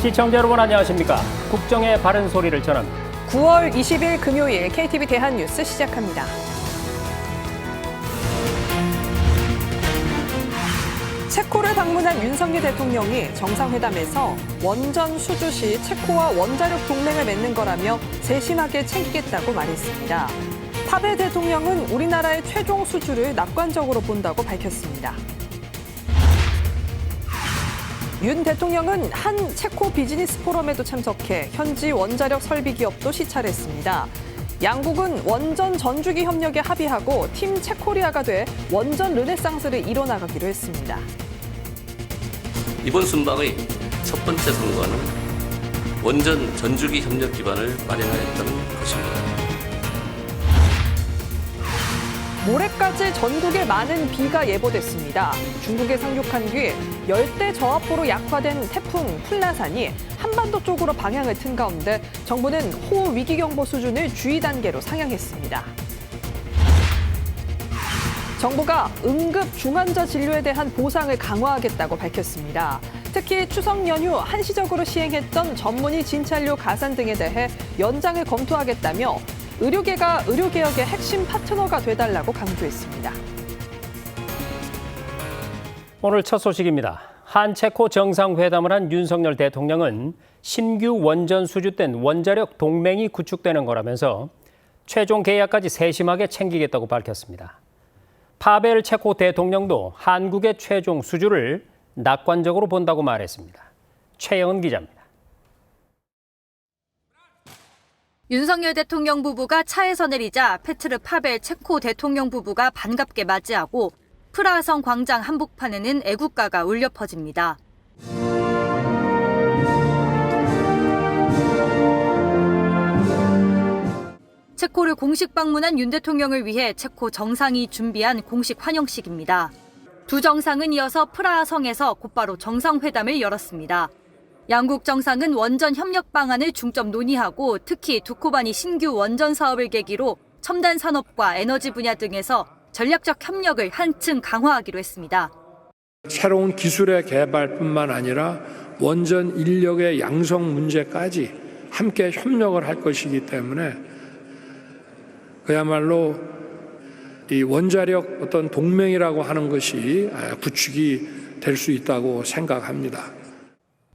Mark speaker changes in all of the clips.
Speaker 1: 시청자 여러분 안녕하십니까? 국정의 바른 소리를 전합니다.
Speaker 2: 9월 20일 금요일 KTV 대한뉴스 시작합니다. 체코를 방문한 윤석열 대통령이 정상회담에서 원전 수주 시 체코와 원자력 동맹을 맺는 거라며 세심하게 챙기겠다고 말했습니다. 파벨 대통령은 우리나라의 최종 수주를 낙관적으로 본다고 밝혔습니다. 윤 대통령은 한 체코 비즈니스 포럼에도 참석해 현지 원자력 설비 기업도 시찰했습니다. 양국은 원전 전주기 협력에 합의하고 팀 체코리아가 돼 원전 르네상스를 이뤄나가기로 했습니다.
Speaker 3: 이번 순방의 첫 번째 성과는 원전 전주기 협력 기반을 마련하였다는 것입니다.
Speaker 2: 모레까지 전국에 많은 비가 예보됐습니다. 중국에 상륙한 뒤 열대 저압부로 약화된 태풍 플라산이 한반도 쪽으로 방향을 튼 가운데 정부는 호우 위기경보 수준을 주의 단계로 상향했습니다. 정부가 응급 중환자 진료에 대한 보상을 강화하겠다고 밝혔습니다. 특히 추석 연휴 한시적으로 시행했던 전문의 진찰료 가산 등에 대해 연장을 검토하겠다며 의료계가 의료개혁의 핵심 파트너가 돼달라고 강조했습니다.
Speaker 1: 오늘 첫 소식입니다. 한체코 정상회담을 한 윤석열 대통령은 신규 원전 수주 땐 원자력 동맹이 구축되는 거라면서 최종 계약까지 세심하게 챙기겠다고 밝혔습니다. 파벨 체코 대통령도 한국의 최종 수주를 낙관적으로 본다고 말했습니다. 최영은 기자입니다.
Speaker 4: 윤석열 대통령 부부가 차에서 내리자 페트르 파벨 체코 대통령 부부가 반갑게 맞이하고 프라하성 광장 한복판에는 애국가가 울려 퍼집니다. 체코를 공식 방문한 윤 대통령을 위해 체코 정상이 준비한 공식 환영식입니다. 두 정상은 이어서 프라하성에서 곧바로 정상회담을 열었습니다. 양국 정상은 원전 협력 방안을 중점 논의하고 특히 두코바니 신규 원전 사업을 계기로 첨단 산업과 에너지 분야 등에서 전략적 협력을 한층 강화하기로 했습니다.
Speaker 5: 새로운 기술의 개발뿐만 아니라 원전 인력의 양성 문제까지 함께 협력을 할 것이기 때문에 그야말로 이 원자력 어떤 동맹이라고 하는 것이 구축이 될 수 있다고 생각합니다.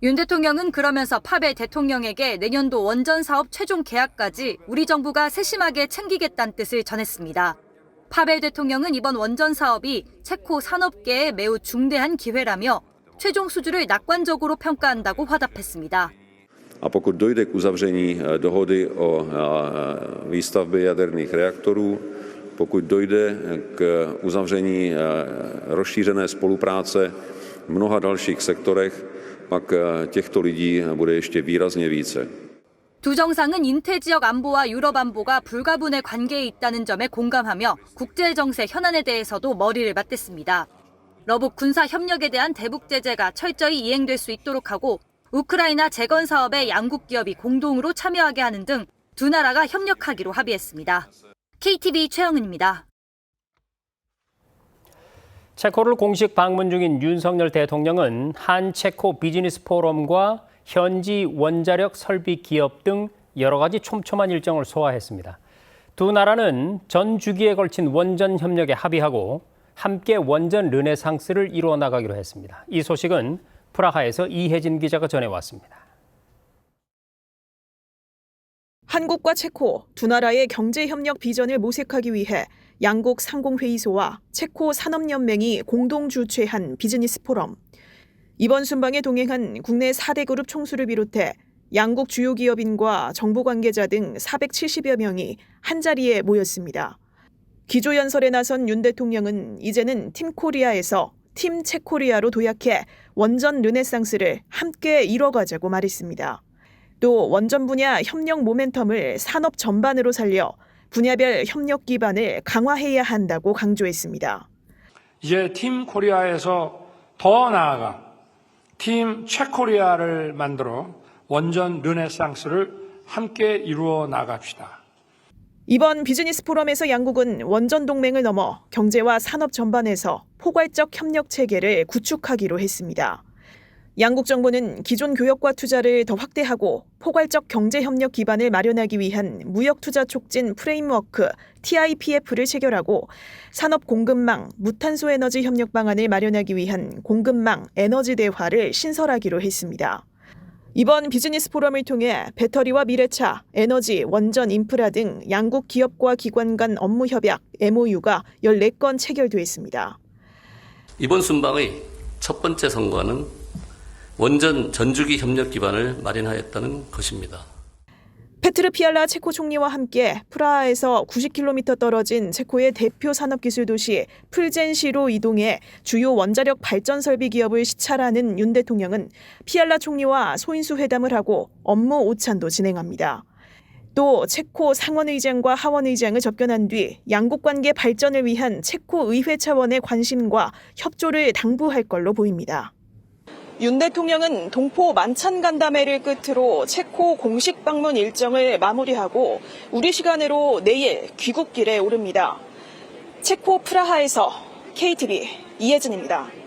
Speaker 4: 윤 대통령은 그러면서 파벨 대통령에게 내년도 원전 사업 최종 계약까지 우리 정부가 세심하게 챙기겠다는 뜻을 전했습니다. 파벨 대통령은 이번 원전 사업이 체코 산업계에 매우 중대한 기회라며 최종 수주를 낙관적으로 평가한다고 화답했습니다.
Speaker 6: A pokud dojde k uzavření dohody o výstavbě jaderných reaktorů, pokud dojde k uzavření rozšířené spolupráce v mnoha dalších sektorech, pak těchto lidí bude ještě výrazně více.
Speaker 4: 두 정상은 인태 지역 안보와 유럽 안보가 불가분의 관계에 있다는 점에 공감하며 국제 정세 현안에 대해서도 머리를 맞댔습니다. 러북 군사 협력에 대한 대북 제재가 철저히 이행될 수 있도록 하고 우크라이나 재건 사업에 양국 기업이 공동으로 참여하게 하는 등 두 나라가 협력하기로 합의했습니다. KTV 최영은입니다.
Speaker 1: 체코를 공식 방문 중인 윤석열 대통령은 한 체코 비즈니스 포럼과 현지 원자력 설비 기업 등 여러 가지 촘촘한 일정을 소화했습니다. 두 나라는 전 주기에 걸친 원전 협력에 합의하고 함께 원전 르네상스를 이루어 나가기로 했습니다. 이 소식은 프라하에서 이혜진 기자가 전해왔습니다.
Speaker 7: 한국과 체코 두 나라의 경제협력 비전을 모색하기 위해 양국 상공회의소와 체코 산업연맹이 공동 주최한 비즈니스 포럼. 이번 순방에 동행한 국내 4대 그룹 총수를 비롯해 양국 주요 기업인과 정보 관계자 등 470여 명이 한자리에 모였습니다. 기조연설에 나선 윤 대통령은 이제는 팀 코리아에서 팀 체코리아로 도약해 원전 르네상스를 함께 이뤄가자고 말했습니다. 또 원전 분야 협력 모멘텀을 산업 전반으로 살려 분야별 협력 기반을 강화해야 한다고 강조했습니다.
Speaker 5: 이제 팀 코리아에서 더 나아가 팀 체코리아를 만들어 원전 르네상스를 함께 이루어 나갑시다.
Speaker 7: 이번 비즈니스 포럼에서 양국은 원전 동맹을 넘어 경제와 산업 전반에서 포괄적 협력 체계를 구축하기로 했습니다. 양국 정부는 기존 교역과 투자를 더 확대하고 포괄적 경제협력 기반을 마련하기 위한 무역투자 촉진 프레임워크 TIPF를 체결하고 산업 공급망 무탄소 에너지 협력 방안을 마련하기 위한 공급망 에너지 대화를 신설하기로 했습니다. 이번 비즈니스 포럼을 통해 배터리와 미래차, 에너지, 원전, 인프라 등 양국 기업과 기관 간 업무 협약 MOU가 14건 체결됐습니다.
Speaker 3: 이번 순방의 첫 번째 성과는 원전 전주기 협력 기반을 마련하였다는 것입니다.
Speaker 7: 페트르 피알라 체코 총리와 함께 프라하에서 90km 떨어진 체코의 대표 산업기술 도시 풀젠시로 이동해 주요 원자력 발전 설비 기업을 시찰하는 윤 대통령은 피알라 총리와 소인수 회담을 하고 업무 오찬도 진행합니다. 또 체코 상원의장과 하원의장을 접견한 뒤 양국 관계 발전을 위한 체코 의회 차원의 관심과 협조를 당부할 걸로 보입니다. 윤 대통령은 동포 만찬 간담회를 끝으로 체코 공식 방문 일정을 마무리하고 우리 시간으로 내일 귀국길에 오릅니다. 체코 프라하에서 KTV 이혜진입니다.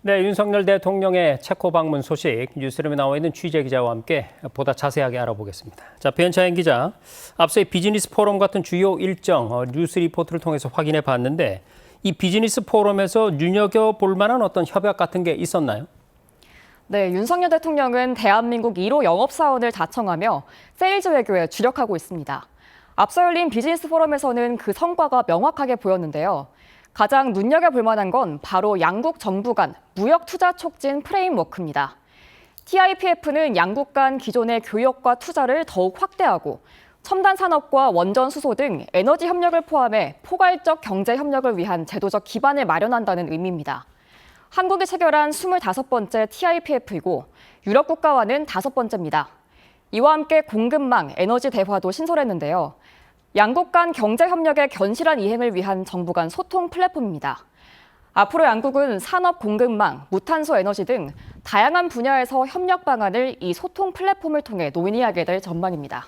Speaker 1: 네, 윤석열 대통령의 체코 방문 소식 뉴스룸에 나와 있는 취재 기자와 함께 보다 자세하게 알아보겠습니다. 자, 배현차연 기자, 앞서의 비즈니스 포럼 같은 주요 일정 뉴스 리포트를 통해서 확인해 봤는데 이 비즈니스 포럼에서 눈여겨볼 만한 어떤 협약 같은 게 있었나요?
Speaker 8: 네, 윤석열 대통령은 대한민국 1호 영업사원을 자청하며 세일즈 외교에 주력하고 있습니다. 앞서 열린 비즈니스 포럼에서는 그 성과가 명확하게 보였는데요. 가장 눈여겨볼 만한 건 바로 양국 정부 간 무역 투자 촉진 프레임워크입니다. TIPF는 양국 간 기존의 교역과 투자를 더욱 확대하고 첨단 산업과 원전 수소 등 에너지 협력을 포함해 포괄적 경제 협력을 위한 제도적 기반을 마련한다는 의미입니다. 한국이 체결한 25번째 TIPF이고 유럽 국가와는 5번째입니다. 이와 함께 공급망, 에너지 대화도 신설했는데요. 양국 간 경제협력의 견실한 이행을 위한 정부 간 소통 플랫폼입니다. 앞으로 양국은 산업 공급망, 무탄소 에너지 등 다양한 분야에서 협력 방안을 이 소통 플랫폼을 통해 논의하게 될 전망입니다.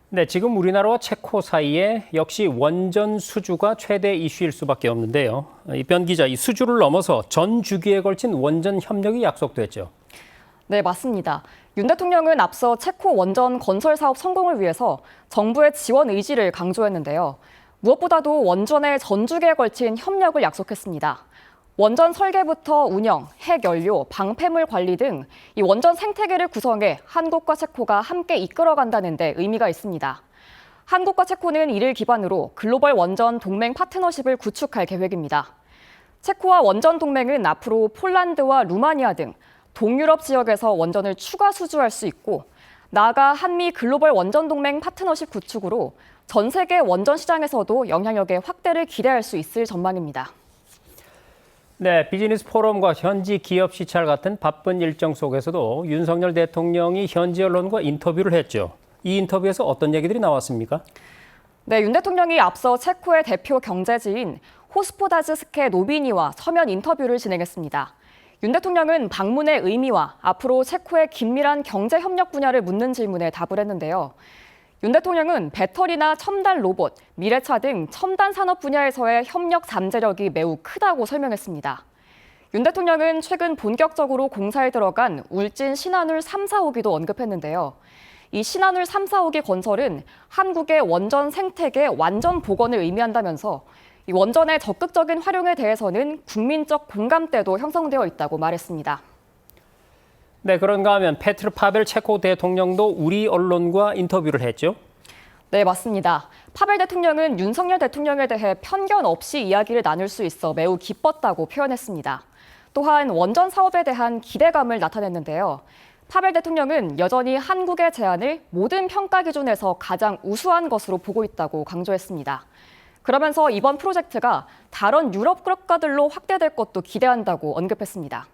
Speaker 1: 네, 지금 우리나라와 체코 사이에 역시 원전 수주가 최대 이슈일 수밖에 없는데요. 이변 기자, 이 수주를 넘어서 전 주기에 걸친 원전 협력이 약속됐죠.
Speaker 8: 네, 맞습니다. 윤 대통령은 앞서 체코 원전 건설 사업 성공을 위해서 정부의 지원 의지를 강조했는데요. 무엇보다도 원전의 전 주기에 걸친 협력을 약속했습니다. 원전 설계부터 운영, 핵연료, 방패물 관리 등 이 원전 생태계를 구성해 한국과 체코가 함께 이끌어간다는 데 의미가 있습니다. 한국과 체코는 이를 기반으로 글로벌 원전 동맹 파트너십을 구축할 계획입니다. 체코와 원전 동맹은 앞으로 폴란드와 루마니아 등 동유럽 지역에서 원전을 추가 수주할 수 있고 나아가 한미 글로벌 원전 동맹 파트너십 구축으로 전 세계 원전 시장에서도 영향력의 확대를 기대할 수 있을 전망입니다.
Speaker 1: 네, 비즈니스 포럼과 현지 기업 시찰 같은 바쁜 일정 속에서도 윤석열 대통령이 현지 언론과 인터뷰를 했죠. 이 인터뷰에서 어떤 얘기들이 나왔습니까?
Speaker 8: 네, 윤 대통령이 앞서 체코의 대표 경제지인 호스포다즈스케 노비니와 서면 인터뷰를 진행했습니다. 윤 대통령은 방문의 의미와 앞으로 체코의 긴밀한 경제 협력 분야를 묻는 질문에 답을 했는데요. 윤 대통령은 배터리나 첨단 로봇, 미래차 등 첨단 산업 분야에서의 협력 잠재력이 매우 크다고 설명했습니다. 윤 대통령은 최근 본격적으로 공사에 들어간 울진 신한울 3, 4호기도 언급했는데요. 이 신한울 3, 4호기 건설은 한국의 원전 생태계 완전 복원을 의미한다면서 이 원전의 적극적인 활용에 대해서는 국민적 공감대도 형성되어 있다고 말했습니다.
Speaker 1: 네, 그런가 하면 페트르 파벨 체코 대통령도 우리 언론과 인터뷰를 했죠?
Speaker 8: 네, 맞습니다. 파벨 대통령은 윤석열 대통령에 대해 편견 없이 이야기를 나눌 수 있어 매우 기뻤다고 표현했습니다. 또한 원전 사업에 대한 기대감을 나타냈는데요. 파벨 대통령은 여전히 한국의 제안을 모든 평가 기준에서 가장 우수한 것으로 보고 있다고 강조했습니다. 그러면서 이번 프로젝트가 다른 유럽 국가들로 확대될 것도 기대한다고 언급했습니다.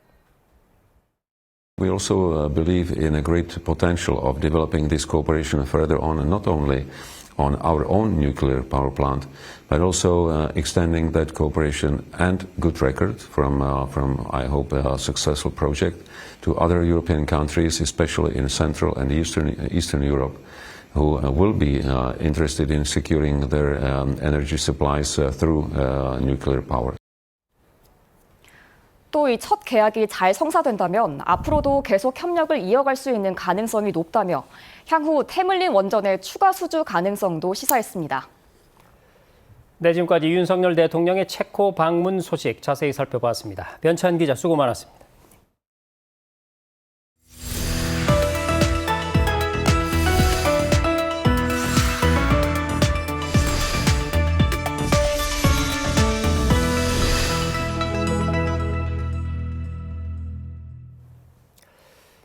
Speaker 9: We also believe in a great potential of developing this cooperation further on, and not only
Speaker 6: on our own nuclear power plant, but also extending that cooperation and good record from I hope, a successful project to other European countries, especially in Central and Eastern Europe, who will be interested in securing their energy supplies through nuclear power.
Speaker 8: 또 이 첫 계약이 잘 성사된다면 앞으로도 계속 협력을 이어갈 수 있는 가능성이 높다며 향후 태물린 원전의 추가 수주 가능성도 시사했습니다.
Speaker 1: 네, 지금까지 윤석열 대통령의 체코 방문 소식 자세히 살펴봤습니다. 변찬 기자 수고 많았습니다.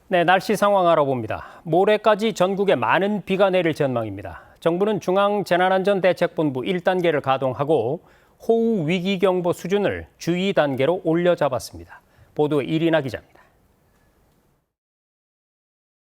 Speaker 1: 네, 날씨 상황 알아봅니다. 모레까지 전국에 많은 비가 내릴 전망입니다. 정부는 중앙재난안전대책본부 1단계를 가동하고 호우 위기경보 수준을 주의 단계로 올려잡았습니다. 보도에 이리나 기자입니다.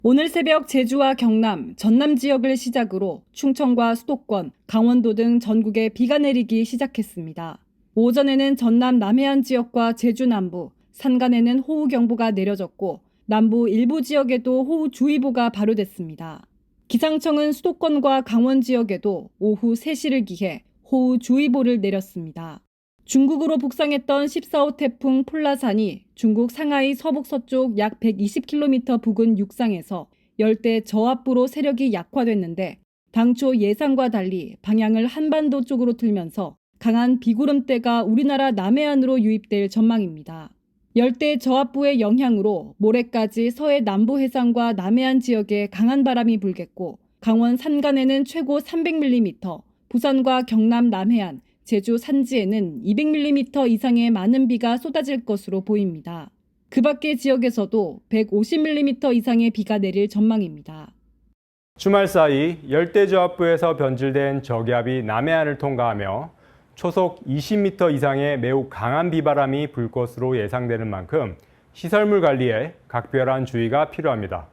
Speaker 10: 오늘 새벽 제주와 경남, 전남 지역을 시작으로 충청과 수도권, 강원도 등 전국에 비가 내리기 시작했습니다. 오전에는 전남 남해안 지역과 제주 남부, 산간에는 호우경보가 내려졌고 남부 일부 지역에도 호우주의보가 발효됐습니다. 기상청은 수도권과 강원 지역에도 오후 3시를 기해 호우주의보를 내렸습니다. 중국으로 북상했던 14호 태풍 폴라산이 중국 상하이 서북서쪽 약 120km 부근 육상에서 열대 저압부로 세력이 약화됐는데 당초 예상과 달리 방향을 한반도 쪽으로 틀면서 강한 비구름대가 우리나라 남해안으로 유입될 전망입니다. 열대 저압부의 영향으로 모레까지 서해 남부 해상과 남해안 지역에 강한 바람이 불겠고 강원 산간에는 최고 300mm, 부산과 경남 남해안, 제주 산지에는 200mm 이상의 많은 비가 쏟아질 것으로 보입니다. 그 밖의 지역에서도 150mm 이상의 비가 내릴 전망입니다.
Speaker 11: 주말 사이 열대저압부에서 변질된 저기압이 남해안을 통과하며 초속 20m 이상의 매우 강한 비바람이 불 것으로 예상되는 만큼 시설물 관리에 각별한 주의가 필요합니다.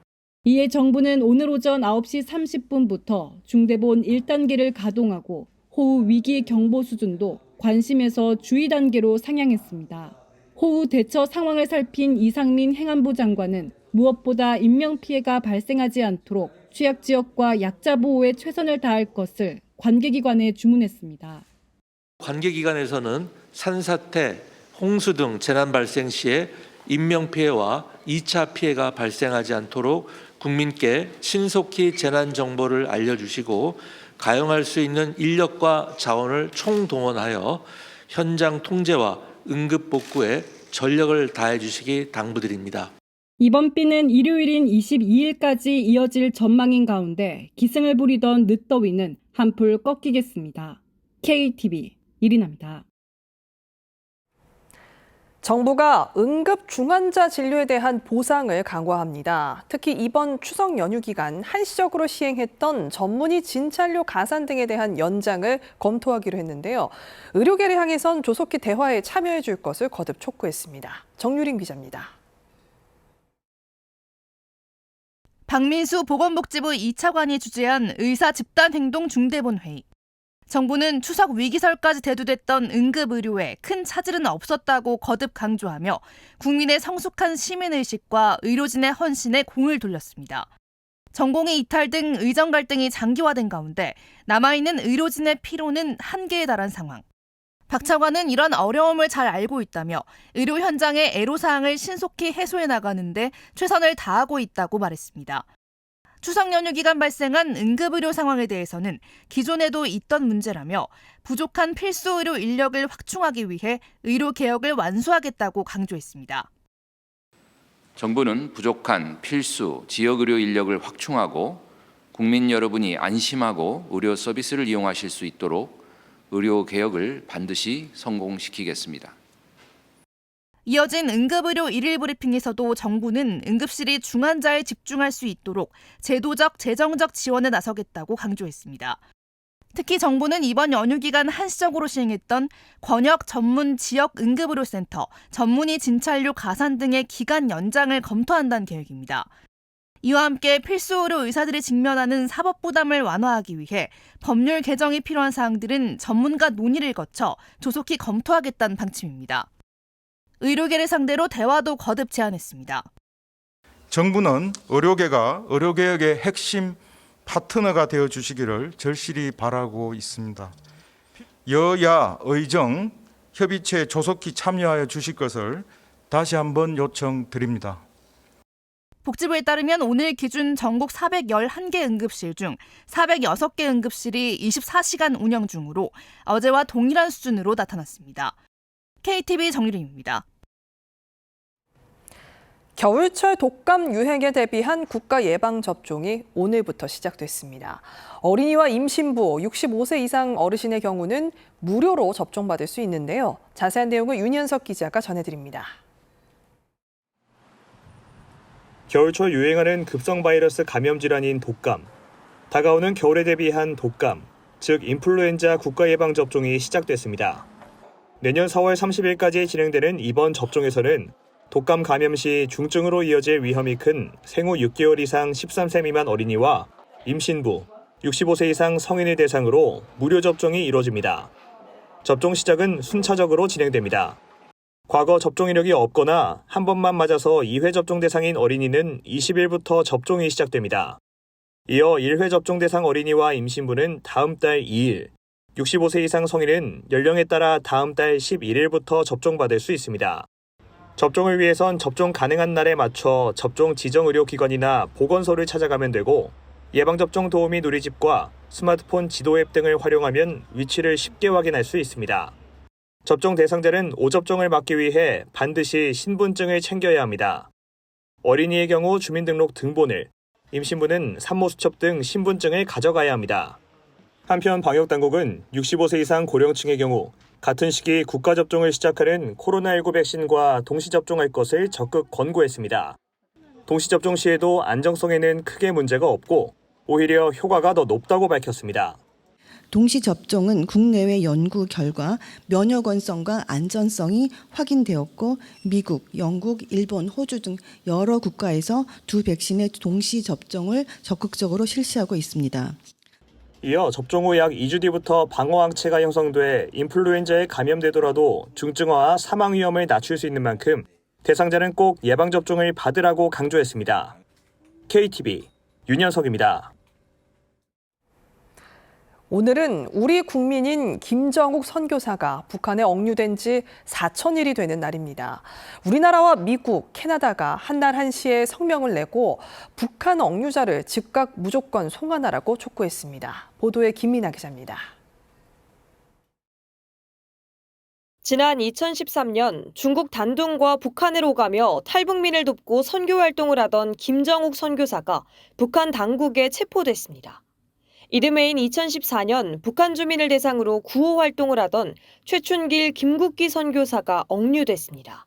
Speaker 10: 이에 정부는 오늘 오전 9시 30분부터 중대본 1단계를 가동하고 호우 위기 경보 수준도 관심에서 주의 단계로 상향했습니다. 호우 대처 상황을 살핀 이상민 행안부 장관은 무엇보다 인명피해가 발생하지 않도록 취약지역과 약자 보호에 최선을 다할 것을 관계기관에 주문했습니다.
Speaker 12: 관계기관에서는 산사태, 홍수 등 재난 발생 시에 인명피해와 2차 피해가 발생하지 않도록 국민께 신속히 재난 정보를 알려주시고 가용할 수 있는 인력과 자원을 총동원하여 현장 통제와 응급 복구에 전력을 다해 주시기 당부드립니다.
Speaker 10: 이번 비는 일요일인 22일까지 이어질 전망인 가운데 기승을 부리던 늦더위는 한풀 꺾이겠습니다. KTV 이리나입니다.
Speaker 2: 정부가 응급 중환자 진료에 대한 보상을 강화합니다. 특히 이번 추석 연휴 기간 한시적으로 시행했던 전문의 진찰료 가산 등에 대한 연장을 검토하기로 했는데요. 의료계를 향해선 조속히 대화에 참여해 줄 것을 거듭 촉구했습니다. 정유린 기자입니다.
Speaker 13: 박민수 보건복지부 2차관이 주재한 의사 집단행동 중대본 회의. 정부는 추석 위기설까지 대두됐던 응급의료에 큰 차질은 없었다고 거듭 강조하며 국민의 성숙한 시민의식과 의료진의 헌신에 공을 돌렸습니다. 전공의 이탈 등 의정 갈등이 장기화된 가운데 남아있는 의료진의 피로는 한계에 달한 상황. 박 차관은 이런 어려움을 잘 알고 있다며 의료 현장의 애로사항을 신속히 해소해 나가는데 최선을 다하고 있다고 말했습니다. 추석 연휴 기간 발생한 응급의료 상황에 대해서는 기존에도 있던 문제라며 부족한 필수 의료 인력을 확충하기 위해 의료 개혁을 완수하겠다고 강조했습니다.
Speaker 14: 정부는 부족한 필수 지역 의료 인력을 확충하고 국민 여러분이 안심하고 의료 서비스를 이용하실 수 있도록 의료 개혁을 반드시 성공시키겠습니다.
Speaker 13: 이어진 응급의료 일일 브리핑에서도 정부는 응급실이 중환자에 집중할 수 있도록 제도적, 재정적 지원에 나서겠다고 강조했습니다. 특히 정부는 이번 연휴 기간 한시적으로 시행했던 권역 전문 지역 응급의료센터, 전문의 진찰료 가산 등의 기간 연장을 검토한다는 계획입니다. 이와 함께 필수 의료 의사들이 직면하는 사법 부담을 완화하기 위해 법률 개정이 필요한 사항들은 전문가 논의를 거쳐 조속히 검토하겠다는 방침입니다. 의료계를 상대로 대화도 거듭 제안했습니다.
Speaker 15: 정부는 의료계가 의료개혁의 핵심 파트너가 되어 주시기를 절실히 바라고 있습니다. 여야 의정 협의체에 조속히 참여하여 주실 것을 다시 한번 요청드립니다.
Speaker 13: 복지부에 따르면 오늘 기준 전국 411개 응급실 중 406개 응급실이 24시간 운영 중으로 어제와 동일한 수준으로 나타났습니다. KTV 정유림입니다.
Speaker 2: 겨울철 독감 유행에 대비한 국가 예방접종이 오늘부터 시작됐습니다. 어린이와 임신부, 65세 이상 어르신의 경우는 무료로 접종받을 수 있는데요. 자세한 내용을 윤현석 기자가 전해드립니다.
Speaker 16: 겨울철 유행하는 급성 바이러스 감염 질환인 독감. 다가오는 겨울에 대비한 독감, 즉 인플루엔자 국가 예방접종이 시작됐습니다. 내년 4월 30일까지 진행되는 이번 접종에서는 독감 감염 시 중증으로 이어질 위험이 큰 생후 6개월 이상 13세 미만 어린이와 임신부, 65세 이상 성인을 대상으로 무료 접종이 이뤄집니다. 접종 시작은 순차적으로 진행됩니다. 과거 접종 이력이 없거나 한 번만 맞아서 2회 접종 대상인 어린이는 20일부터 접종이 시작됩니다. 이어 1회 접종 대상 어린이와 임신부는 다음 달 2일, 65세 이상 성인은 연령에 따라 다음 달 11일부터 접종받을 수 있습니다. 접종을 위해선 접종 가능한 날에 맞춰 접종 지정 의료기관이나 보건소를 찾아가면 되고 예방접종 도우미 누리집과 스마트폰 지도 앱 등을 활용하면 위치를 쉽게 확인할 수 있습니다. 접종 대상자는 5접종을 맞기 위해 반드시 신분증을 챙겨야 합니다. 어린이의 경우 주민등록 등본을, 임신부는 산모수첩 등 신분증을 가져가야 합니다. 한편 방역당국은 65세 이상 고령층의 경우 같은 시기 국가접종을 시작하는 코로나19 백신과 동시접종할 것을 적극 권고했습니다. 동시접종 시에도 안정성에는 크게 문제가 없고 오히려 효과가 더 높다고 밝혔습니다.
Speaker 17: 동시 접종은 국내외 연구 결과 면역원성과 안전성이 확인되었고 미국, 영국, 일본, 호주 등 여러 국가에서 두 백신의 동시 접종을 적극적으로 실시하고 있습니다.
Speaker 16: 이어 접종 후 약 2주 뒤부터 방어항체가 형성돼 인플루엔자에 감염되더라도 중증화와 사망 위험을 낮출 수 있는 만큼 대상자는 꼭 예방접종을 받으라고 강조했습니다. KTV 윤현석입니다.
Speaker 2: 오늘은 우리 국민인 김정욱 선교사가 북한에 억류된 지 4,000일이 되는 날입니다. 우리나라와 미국, 캐나다가 한날 한시에 성명을 내고 북한 억류자를 즉각 무조건 송환하라고 촉구했습니다. 보도에 김민아 기자입니다.
Speaker 18: 지난 2013년 중국 단둥과 북한을 오가며 탈북민을 돕고 선교 활동을 하던 김정욱 선교사가 북한 당국에 체포됐습니다. 이듬해인 2014년 북한 주민을 대상으로 구호 활동을 하던 최춘길, 김국기 선교사가 억류됐습니다.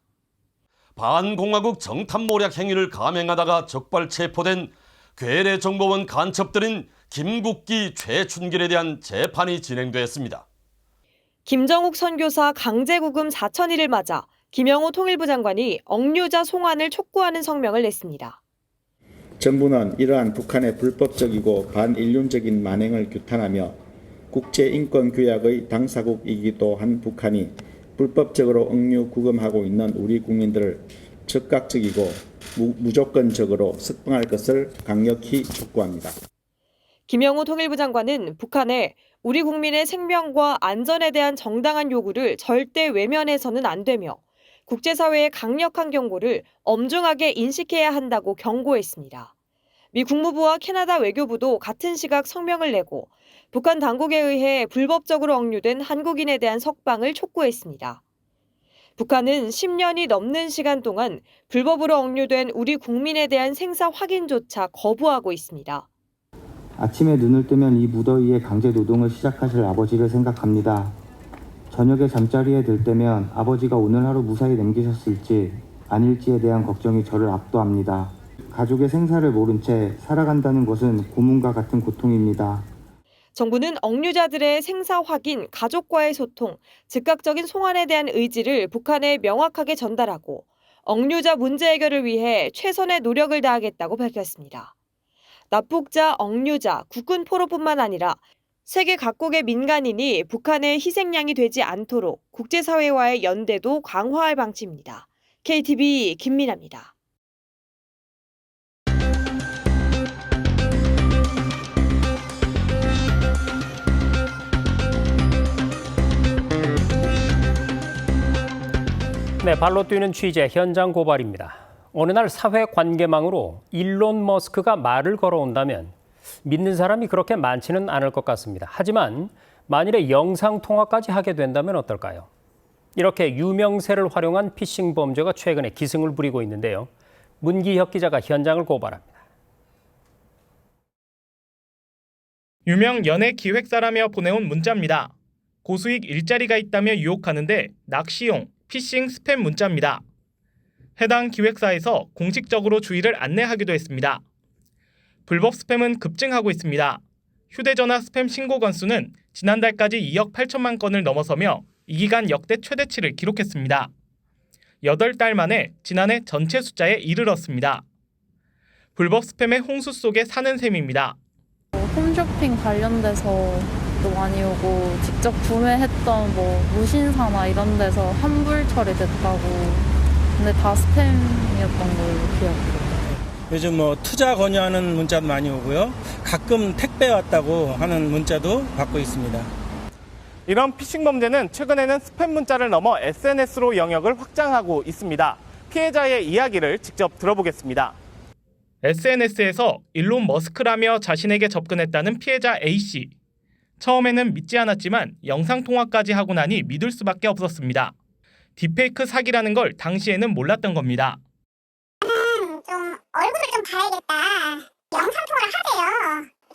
Speaker 19: 반공화국 정탐모략 행위를 감행하다가 적발 체포된 괴뢰 정보원 간첩들인 김국기, 최춘길에 대한 재판이 진행됐습니다.
Speaker 18: 김정욱 선교사 강제구금 4,000일을 맞아 김영호 통일부 장관이 억류자 송환을 촉구하는 성명을 냈습니다.
Speaker 20: 정부는 이러한 북한의 불법적이고 반인륜적인 만행을 규탄하며 국제인권규약의 당사국이기도 한 북한이 불법적으로 억류 구금하고 있는 우리 국민들을 즉각적이고 무조건적으로 석방할 것을 강력히 촉구합니다.
Speaker 18: 김영호 통일부 장관은 북한에 우리 국민의 생명과 안전에 대한 정당한 요구를 절대 외면해서는 안 되며 국제사회의 강력한 경고를 엄중하게 인식해야 한다고 경고했습니다. 미 국무부와 캐나다 외교부도 같은 시각 성명을 내고 북한 당국에 의해 불법적으로 억류된 한국인에 대한 석방을 촉구했습니다. 북한은 10년이 넘는 시간 동안 불법으로 억류된 우리 국민에 대한 생사 확인조차 거부하고 있습니다.
Speaker 21: 아침에 눈을 뜨면 이 무더위에 강제 노동을 시작하실 아버지를 생각합니다. 저녁에 잠자리에 들 때면 아버지가 오늘 하루 무사히 남기셨을지 아닐지에 대한 걱정이 저를 압도합니다. 가족의 생사를 모른 채 살아간다는 것은 고문과 같은 고통입니다.
Speaker 18: 정부는 억류자들의 생사 확인, 가족과의 소통, 즉각적인 송환에 대한 의지를 북한에 명확하게 전달하고 억류자 문제 해결을 위해 최선의 노력을 다하겠다고 밝혔습니다. 납북자, 억류자, 국군 포로뿐만 아니라 세계 각국의 민간인이 북한의 희생양이 되지 않도록 국제사회와의 연대도 강화할 방침입니다. KTV 김민아입니다.
Speaker 1: 네, 발로 뛰는 취재 현장 고발입니다. 어느 날 사회관계망으로 일론 머스크가 말을 걸어온다면 믿는 사람이 그렇게 많지는 않을 것 같습니다. 하지만 만일에 영상통화까지 하게 된다면 어떨까요? 이렇게 유명세를 활용한 피싱 범죄가 최근에 기승을 부리고 있는데요. 문기혁 기자가 현장을 고발합니다.
Speaker 4: 유명 연예 기획사라며 보내온 문자입니다. 고수익 일자리가 있다며 유혹하는데 낚시용 피싱 스팸 문자입니다. 해당 기획사에서 공식적으로 주의를 안내하기도 했습니다. 불법 스팸은 급증하고 있습니다. 휴대전화 스팸 신고 건수는 지난달까지 2억 8천만 건을 넘어서며 이 기간 역대 최대치를 기록했습니다. 8달 만에 지난해 전체 숫자에 이르렀습니다. 불법 스팸의 홍수 속에 사는 셈입니다.
Speaker 22: 홈쇼핑 관련돼서도 많이 오고 직접 구매했던 무신사나 이런 데서 환불 처리됐다고, 근데 다 스팸이었던 걸로 기억해요.
Speaker 23: 요즘 투자 권유하는 문자도 많이 오고요. 가끔 택배 왔다고 하는 문자도 받고 있습니다.
Speaker 4: 이런 피싱 범죄는 최근에는 스팸 문자를 넘어 SNS로 영역을 확장하고 있습니다. 피해자의 이야기를 직접 들어보겠습니다. SNS에서 일론 머스크라며 자신에게 접근했다는 피해자 A씨. 처음에는 믿지 않았지만 영상통화까지 하고 나니 믿을 수밖에 없었습니다. 딥페이크 사기라는 걸 당시에는 몰랐던 겁니다.
Speaker 24: 좀 얼굴을 좀 봐야겠다. 영상통화를 하대요.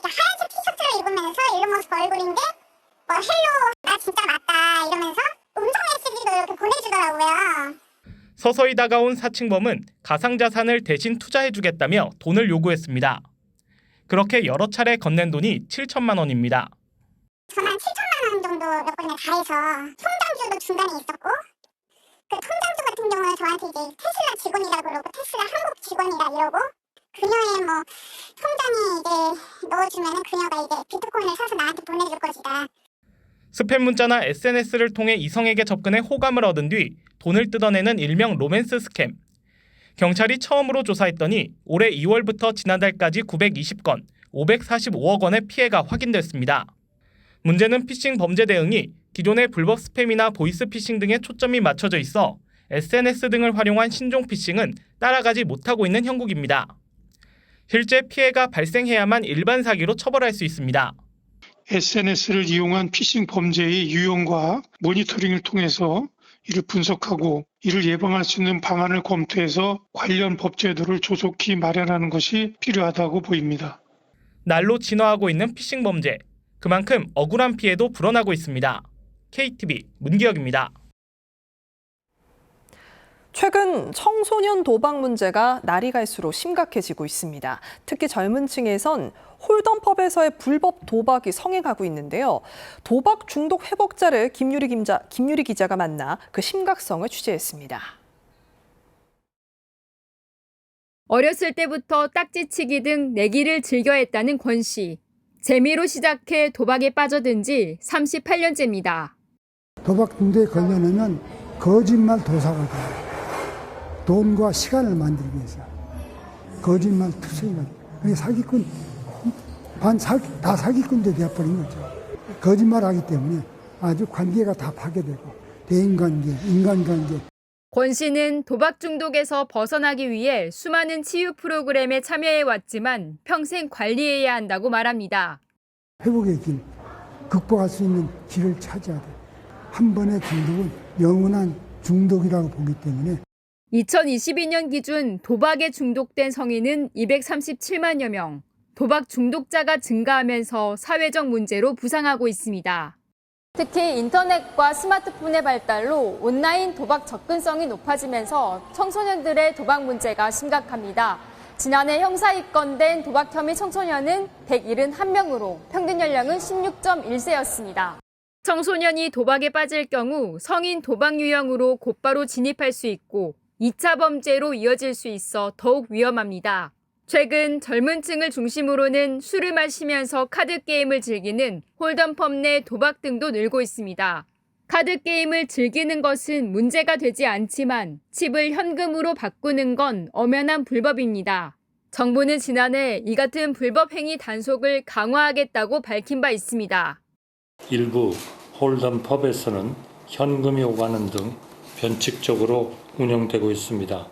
Speaker 24: 하얀색 티셔츠를 입으면서 일론 머스크 얼굴인데 헬로 나 진짜 맞다 이러면서 음성 메시지도 이렇게 보내주더라고요.
Speaker 4: 서서히 다가온 사칭범은 가상자산을 대신 투자해주겠다며 돈을 요구했습니다. 그렇게 여러 차례 건넨 돈이 7천만 원입니다.
Speaker 24: 저만 7천만 원 정도 몇 번이나 다 해서 통장주도 중간에 있었고 그 통장주 같은 경우는 저한테 이제 테슬라 직원이라 그러고 테슬라 한국 직원이라 이러고 그녀의 통장에 이제 넣어주면 그녀가 이제 비트코인을 사서 나한테 보내줄 것이다.
Speaker 4: 스팸 문자나 SNS를 통해 이성에게 접근해 호감을 얻은 뒤 돈을 뜯어내는 일명 로맨스 스캠. 경찰이 처음으로 조사했더니 올해 2월부터 지난달까지 920건, 545억 원의 피해가 확인됐습니다. 문제는 피싱 범죄 대응이 기존의 불법 스팸이나 보이스 피싱 등에 초점이 맞춰져 있어 SNS 등을 활용한 신종 피싱은 따라가지 못하고 있는 형국입니다. 실제 피해가 발생해야만 일반 사기로 처벌할 수 있습니다.
Speaker 25: SNS를 이용한 피싱 범죄의 유형과 모니터링을 통해서 이를 분석하고 이를 예방할 수 있는 방안을 검토해서 관련 법제도를 조속히 마련하는 것이 필요하다고 보입니다.
Speaker 4: 날로 진화하고 있는 피싱 범죄. 그만큼 억울한 피해도 불어나고 있습니다. KTV 문기혁입니다.
Speaker 2: 최근 청소년 도박 문제가 날이 갈수록 심각해지고 있습니다. 특히 젊은 층에선 홀덤펍에서의 불법 도박이 성행하고 있는데요. 도박 중독 회복자를 김유리 기자가 만나 그 심각성을 취재했습니다.
Speaker 26: 어렸을 때부터 딱지치기 등 내기를 즐겨 했다는 권 씨. 재미로 시작해 도박에 빠져든 지 38년째입니다.
Speaker 27: 도박 중독에 걸려내면 거짓말 도사가 돼요. 돈과 시간을 만들기 위해서 거짓말 투성이가 돼요. 사기꾼 다 사기꾼들이 되어버린 거죠. 거짓말하기 때문에 아주 관계가 다 파괴되고 대인관계, 인간관계.
Speaker 26: 권 씨는 도박 중독에서 벗어나기 위해 수많은 치유 프로그램에 참여해왔지만 평생 관리해야 한다고 말합니다.
Speaker 27: 회복의 길, 극복할 수 있는 길을 찾아야 돼. 한 번의 중독은 영원한 중독이라고 보기 때문에
Speaker 26: 2022년 기준 도박에 중독된 성인은 237만여 명, 도박 중독자가 증가하면서 사회적 문제로 부상하고 있습니다. 특히 인터넷과 스마트폰의 발달로 온라인 도박 접근성이 높아지면서 청소년들의 도박 문제가 심각합니다. 지난해 형사 입건된 도박 혐의 청소년은 171명으로 평균 연령은 16.1세였습니다. 청소년이 도박에 빠질 경우 성인 도박 유형으로 곧바로 진입할 수 있고 2차 범죄로 이어질 수 있어 더욱 위험합니다. 최근 젊은 층을 중심으로는 술을 마시면서 카드 게임을 즐기는 홀덤펌 내 도박 등도 늘고 있습니다. 카드 게임을 즐기는 것은 문제가 되지 않지만 칩을 현금으로 바꾸는 건 엄연한 불법입니다. 정부는 지난해 이 같은 불법 행위 단속을 강화하겠다고 밝힌 바 있습니다.
Speaker 3: 일부 홀덤 펍에서는 현금이 오가는 등 변칙적으로 운영되고 있습니다.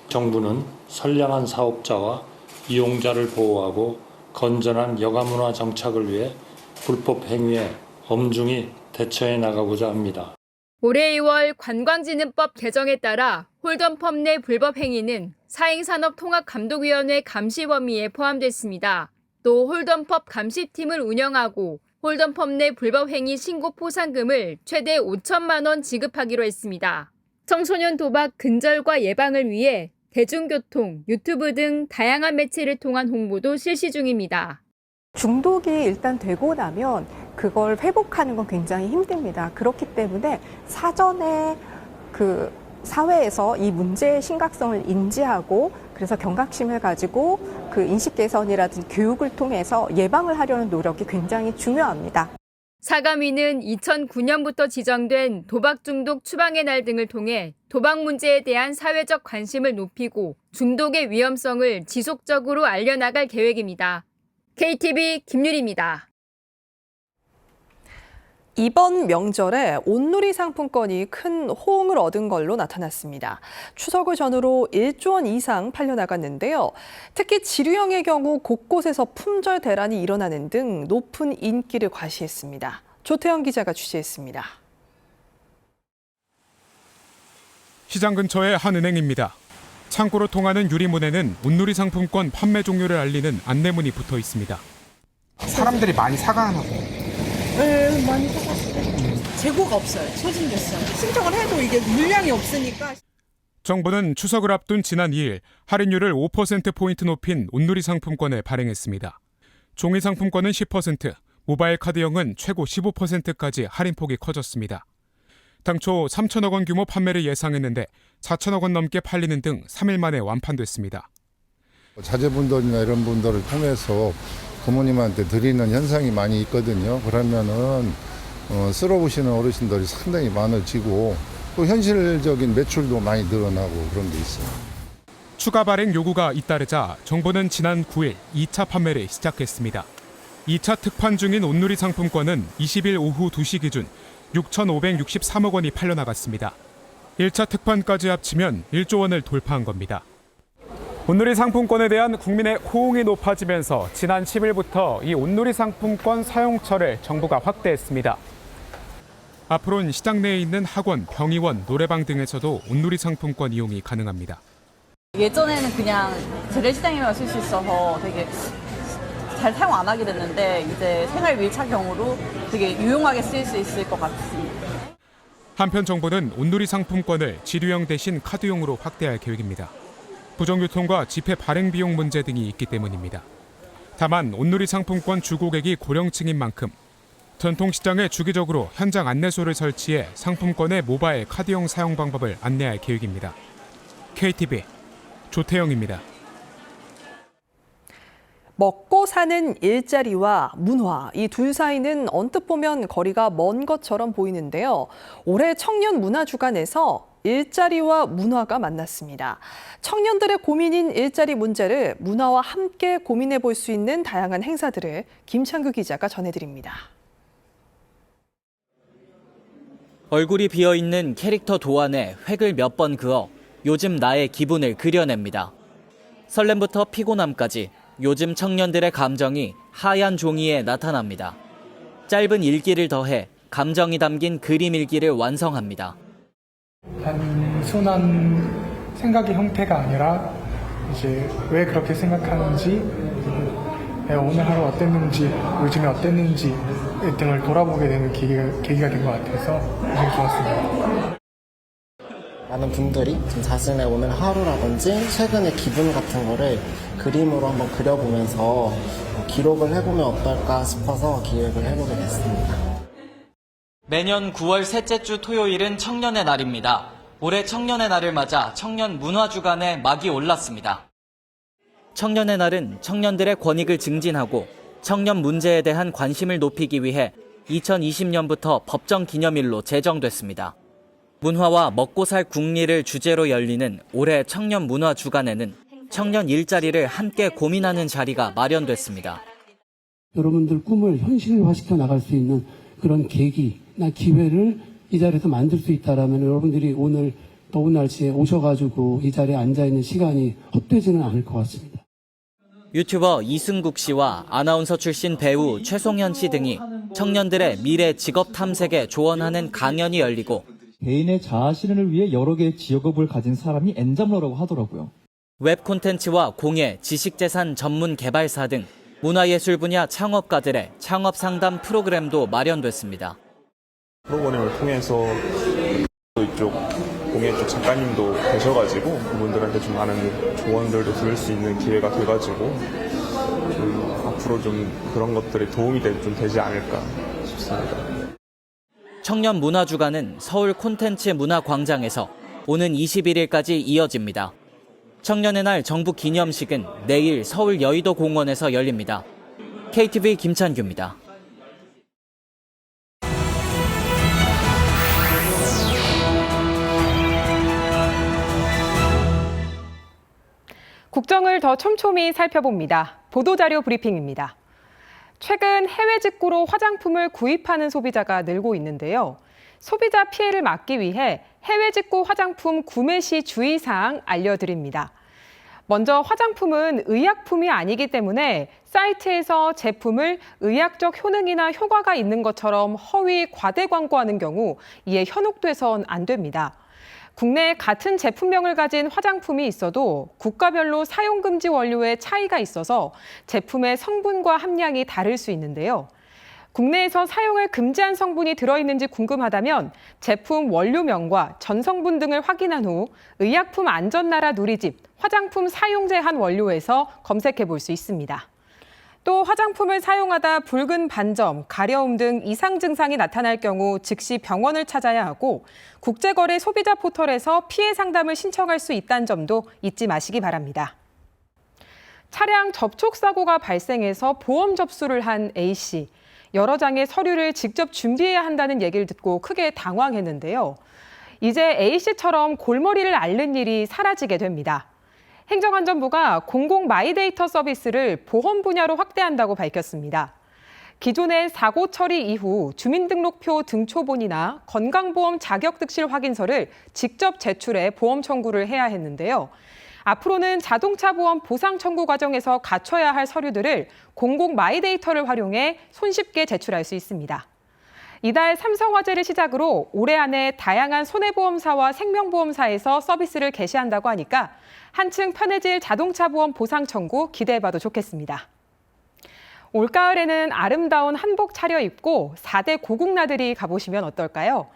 Speaker 3: 정부는 선량한 사업자와 이용자를 보호하고 건전한 여가문화 정착을 위해 불법 행위에 엄중히 대처해 나가고자 합니다.
Speaker 26: 올해 2월 관광진흥법 개정에 따라 홀덤펌 내 불법 행위는 사행산업통합감독위원회 감시 범위에 포함됐습니다. 또 홀덤펍 감시팀을 운영하고 홀덤펌 내 불법 행위 신고 포상금을 최대 5천만 원 지급하기로 했습니다. 청소년 도박 근절과 예방을 위해 대중교통, 유튜브 등 다양한 매체를 통한 홍보도 실시 중입니다.
Speaker 5: 중독이 일단 되고 나면 그걸 회복하는 건 굉장히 힘듭니다. 그렇기 때문에 사전에 사회에서 이 문제의 심각성을 인지하고 그래서 경각심을 가지고 인식 개선이라든지 교육을 통해서 예방을 하려는 노력이 굉장히 중요합니다.
Speaker 26: 사감위는 2009년부터 지정된 도박 중독 추방의 날 등을 통해 도박 문제에 대한 사회적 관심을 높이고 중독의 위험성을 지속적으로 알려나갈 계획입니다. KTV 김유리입니다.
Speaker 2: 이번 명절에 온누리 상품권이 큰 호응을 얻은 걸로 나타났습니다. 추석을 전후로 1조 원 이상 팔려나갔는데요. 특히 지류형의 경우 곳곳에서 품절 대란이 일어나는 등 높은 인기를 과시했습니다. 조태영 기자가 취재했습니다.
Speaker 6: 시장 근처의 한 은행입니다. 창고로 통하는 유리문에는 온누리 상품권 판매 종료를 알리는 안내문이 붙어 있습니다.
Speaker 7: 사람들이 많이 사가나 봐요.
Speaker 8: 네, 많이 사갔어요. 재고가 없어요. 소진됐어요. 신청을 해도 이게 물량이 없으니까.
Speaker 6: 정부는 추석을 앞둔 지난 2일 할인율을 5%포인트 높인 온누리 상품권을 발행했습니다. 종이 상품권은 10%, 모바일 카드형은 최고 15%까지 할인폭이 커졌습니다. 당초 3천억 원 규모 판매를 예상했는데 4천억 원 넘게 팔리는 등 3일 만에 완판됐습니다.
Speaker 9: 자제분들이나 이런 분들을 통해서 부모님한테 드리는 현상이 많이 있거든요. 그러면은 쓸어오시는 어르신들이 상당히 많아지고 또 현실적인 매출도 많이 늘어나고 그런 게 있어요.
Speaker 6: 추가 발행 요구가 잇따르자 정부는 지난 9일 2차 판매를 시작했습니다. 2차 특판 중인 온누리 상품권은 20일 오후 2시 기준 6,563억 원이 팔려나갔습니다. 1차 특판까지 합치면 1조 원을 돌파한 겁니다. 온누리 상품권에 대한 국민의 호응이 높아지면서 지난 10일부터 이 온누리 상품권 사용처를 정부가 확대했습니다. 앞으로는 시장 내에 있는 학원, 병의원, 노래방 등에서도 온누리 상품권 이용이 가능합니다.
Speaker 11: 예전에는 그냥 재래시장에만 쓸 수 있어서 되게 잘 사용 안 하게 됐는데 이제 생활 밀착형으로 되게 유용하게 쓸 수 있을 것 같습니다.
Speaker 6: 한편 정부는 온누리 상품권을 지류형 대신 카드용으로 확대할 계획입니다. 부정유통과 지폐 발행 비용 문제 등이 있기 때문입니다. 다만 온누리 상품권 주고객이 고령층인 만큼 전통시장에 주기적으로 현장 안내소를 설치해 상품권의 모바일 카드용 사용 방법을 안내할 계획입니다. KTV 조태영입니다.
Speaker 2: 먹고 사는 일자리와 문화, 이 둘 사이는 언뜻 보면 거리가 먼 것처럼 보이는데요. 올해 청년 문화주간에서 일자리와 문화가 만났습니다. 청년들의 고민인 일자리 문제를 문화와 함께 고민해 볼 수 있는 다양한 행사들을 김창규 기자가 전해드립니다.
Speaker 28: 얼굴이 비어있는 캐릭터 도안에 획을 몇 번 그어 요즘 나의 기분을 그려냅니다. 설렘부터 피곤함까지 요즘 청년들의 감정이 하얀 종이에 나타납니다. 짧은 일기를 더해 감정이 담긴 그림 일기를 완성합니다.
Speaker 7: 단순한 생각의 형태가 아니라 이제 왜 그렇게 생각하는지, 오늘 하루 어땠는지, 요즘에 어땠는지 등을 돌아보게 되는 계기가 된 것 같아서 굉장히 좋았습니다.
Speaker 29: 많은 분들이 자신의 오늘 하루라든지 최근의 기분 같은 거를 그림으로 한번 그려보면서 기록을 해보면 어떨까 싶어서 기획을 해보게 됐습니다.
Speaker 28: 매년 9월 셋째 주 토요일은 청년의 날입니다. 올해 청년의 날을 맞아 청년 문화주간에 막이 올랐습니다. 청년의 날은 청년들의 권익을 증진하고 청년 문제에 대한 관심을 높이기 위해 2020년부터 법정 기념일로 제정됐습니다. 문화와 먹고 살 국리를 주제로 열리는 올해 청년 문화 주간에는 청년 일자리를 함께 고민하는 자리가 마련됐습니다.
Speaker 10: 여러분들 꿈을 현실화시켜 나갈 수 있는 그런 계기나 기회를 이 자리에서 만들 수 있다라면 여러분들이 오늘 더운 날씨에 오셔가지고 이 자리에 앉아있는 시간이 헛되지는 않을 것 같습니다.
Speaker 28: 유튜버 이승국 씨와 아나운서 출신 배우 최송현 씨 등이 청년들의 미래 직업 탐색에 조언하는 강연이 열리고
Speaker 12: 개인의 자아 실현을 위해 여러 개의 직업을 가진 사람이 엔잡러라고 하더라고요.
Speaker 28: 웹 콘텐츠와 공예, 지식재산 전문 개발사 등 문화예술 분야 창업가들의 창업 상담 프로그램도 마련됐습니다.
Speaker 13: 프로그램을 통해서 이쪽 공예 쪽 작가님도 계셔가지고 그분들한테 좀 많은 조언들도 들을 수 있는 기회가 돼가지고 좀 앞으로 좀 그런 것들이 도움이 좀 되지 않을까 싶습니다.
Speaker 28: 청년 문화주간은 서울 콘텐츠 문화광장에서 오는 21일까지 이어집니다. 청년의 날 정부 기념식은 내일 서울 여의도 공원에서 열립니다. KTV 김찬규입니다.
Speaker 14: 국정을 더 촘촘히 살펴봅니다. 보도자료 브리핑입니다. 최근 해외 직구로 화장품을 구입하는 소비자가 늘고 있는데요. 소비자 피해를 막기 위해 해외 직구 화장품 구매 시 주의사항 알려드립니다. 먼저 화장품은 의약품이 아니기 때문에 사이트에서 제품을 의학적 효능이나 효과가 있는 것처럼 허위, 과대 광고하는 경우 이에 현혹돼선 안 됩니다. 국내에 같은 제품명을 가진 화장품이 있어도 국가별로 사용금지 원료에 차이가 있어서 제품의 성분과 함량이 다를 수 있는데요. 국내에서 사용을 금지한 성분이 들어있는지 궁금하다면 제품 원료명과 전성분 등을 확인한 후 의약품 안전나라 누리집, 화장품 사용 제한 원료에서 검색해 볼 수 있습니다. 또 화장품을 사용하다 붉은 반점, 가려움 등 이상 증상이 나타날 경우 즉시 병원을 찾아야 하고 국제거래 소비자 포털에서 피해 상담을 신청할 수 있다는 점도 잊지 마시기 바랍니다. 차량 접촉 사고가 발생해서 보험 접수를 한 A씨. 여러 장의 서류를 직접 준비해야 한다는 얘기를 듣고 크게 당황했는데요. 이제 A씨처럼 골머리를 앓는 일이 사라지게 됩니다. 행정안전부가 공공 마이데이터 서비스를 보험 분야로 확대한다고 밝혔습니다. 기존의 사고 처리 이후 주민등록표 등초본이나 건강보험 자격득실 확인서를 직접 제출해 보험 청구를 해야 했는데요. 앞으로는 자동차 보험 보상 청구 과정에서 갖춰야 할 서류들을 공공 마이데이터를 활용해 손쉽게 제출할 수 있습니다. 이달 삼성화재를 시작으로 올해 안에 다양한 손해보험사와 생명보험사에서 서비스를 개시한다고 하니까 한층 편해질 자동차 보험 보상 청구 기대해봐도 좋겠습니다. 올가을에는 아름다운 한복 차려입고 4대 고궁나들이 가보시면 어떨까요?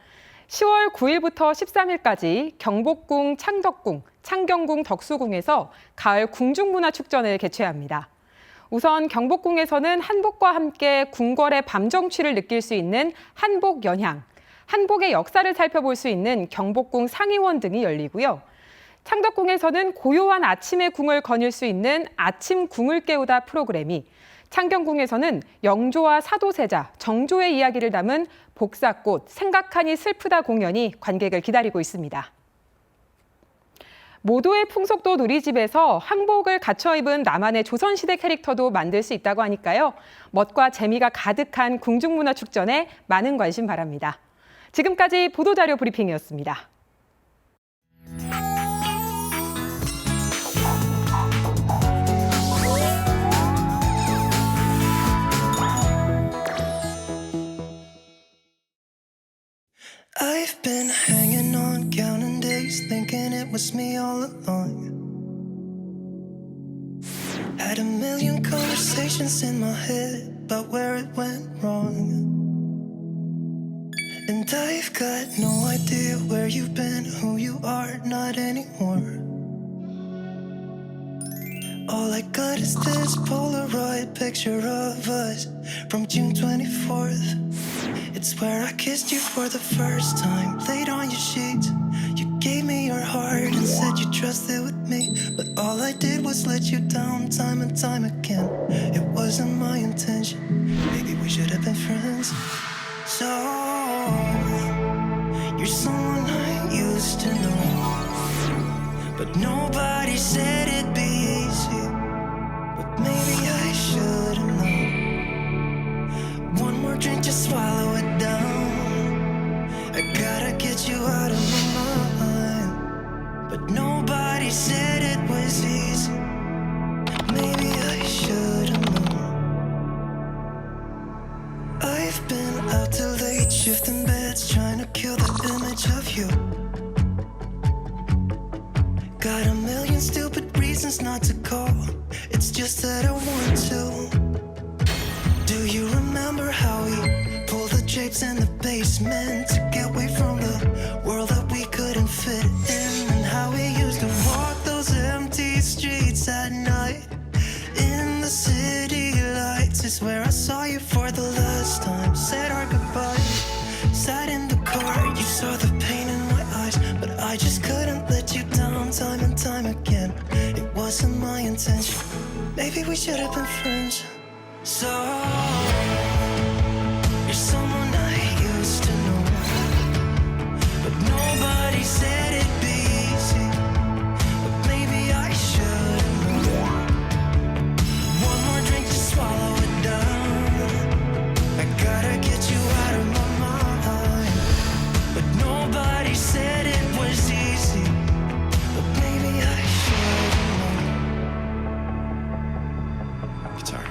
Speaker 14: 10월 9일부터 13일까지 경복궁, 창덕궁, 창경궁, 덕수궁에서 가을 궁중문화축전을 개최합니다. 우선 경복궁에서는 한복과 함께 궁궐의 밤정취를 느낄 수 있는 한복 연향, 한복의 역사를 살펴볼 수 있는 경복궁 상의원 등이 열리고요. 창덕궁에서는 고요한 아침의 궁을 거닐 수 있는 아침 궁을 깨우다 프로그램이, 창경궁에서는 영조와 사도세자, 정조의 이야기를 담은 복사꽃, 생각하니 슬프다 공연이 관객을 기다리고 있습니다. 모도의 풍속도 누리집에서 한복을 갖춰 입은 나만의 조선시대 캐릭터도 만들 수 있다고 하니까요. 멋과 재미가 가득한 궁중문화축전에 많은 관심 바랍니다. 지금까지 보도자료 브리핑이었습니다.
Speaker 15: I've been hanging on, counting days, thinking it was me all along. Had a million conversations in my head about where it went wrong. And I've got no idea where you've been, who you are, not anymore. All I got is this Polaroid picture of us from June 24th. It's where I kissed you for the first time, laid on your sheets. You Gave me your heart and said you trusted with me, but all I did was let you down time and time again. It wasn't my intention. Maybe we should have been friends. So you're someone I used to know, but nobody said it'd be easy. But maybe I should have known. One more drink, just swallow it down. I gotta get you out of my mind, but nobody said it was easy. Maybe I should have known. I've been out till late, shifting beds, trying to kill the image of you. Got a million stupid reasons not to call. It's just that I want to. Do you remember how we pulled the drapes in the basement to get away from the world that we couldn't fit in? And how we used to walk those empty streets at night in the city lights is where I saw you for the last time. Said our goodbyes, sat in the car. You saw the pain in my eyes, but I just couldn't let you down time and time again. It wasn't my intention. Maybe we should have been friends. So you're someone I used to know, but nobody said it'd be easy. But maybe I should have known. One more drink to swallow it down. I gotta get you out of my mind, but nobody said it was easy. But maybe I should have known. Guitar.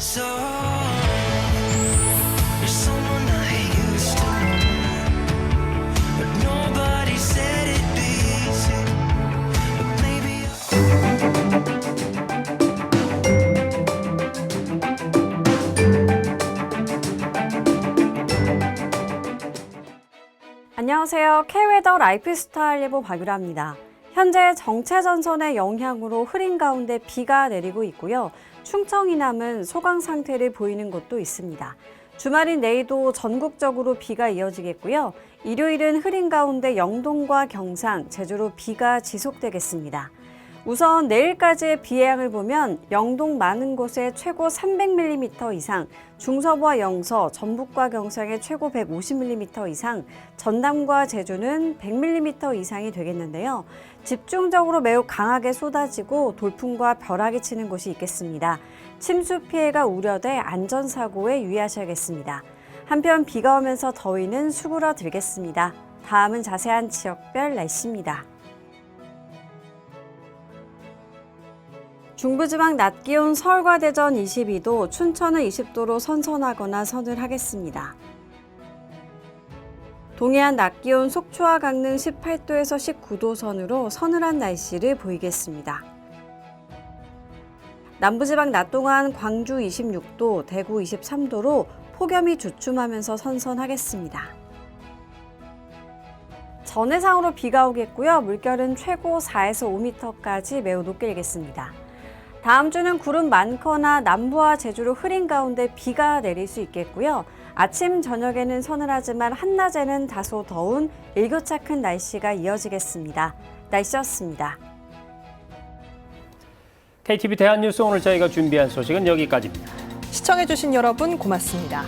Speaker 15: So you're someone I used to know, but nobody said it'd be easy. But maybe
Speaker 1: 안녕하세요. K웨더 라이프스타일 예보 박유라입니다. 현재 정체전선의 영향으로 흐린 가운데 비가 내리고 있고요. 충청 이남은 소강 상태를 보이는 곳도 있습니다. 주말인 내일도 전국적으로 비가 이어지겠고요. 일요일은 흐린 가운데 영동과 경상, 제주로 비가 지속되겠습니다. 우선 내일까지의 비의 양을 보면 영동 많은 곳에 최고 300mm 이상, 중서부와 영서, 전북과 경상에 최고 150mm 이상, 전남과 제주는 100mm 이상이 되겠는데요. 집중적으로 매우 강하게 쏟아지고 돌풍과 벼락이 치는 곳이 있겠습니다. 침수 피해가 우려돼 안전사고에 유의하셔야겠습니다. 한편 비가 오면서 더위는 수그러들겠습니다. 다음은 자세한 지역별 날씨입니다. 중부지방 낮 기온 서울과 대전 22도, 춘천은 20도로 선선하거나 서늘하겠습니다. 동해안 낮 기온 속초와 강릉 18도에서 19도 선으로 서늘한 날씨를 보이겠습니다. 남부지방 낮 동안 광주 26도, 대구 23도로 폭염이 주춤하면서 선선하겠습니다. 전해상으로 비가 오겠고요. 물결은 최고 4에서 5m까지 매우 높게 일겠습니다. 다음 주는 구름 많거나 남부와 제주로 흐린 가운데 비가 내릴 수 있겠고요. 아침, 저녁에는 서늘하지만 한낮에는 다소 더운 일교차 큰 날씨가 이어지겠습니다. 날씨였습니다.
Speaker 16: KTV 대한뉴스 오늘 저희가 준비한 소식은 여기까지입니다.
Speaker 2: 시청해주신 여러분 고맙습니다.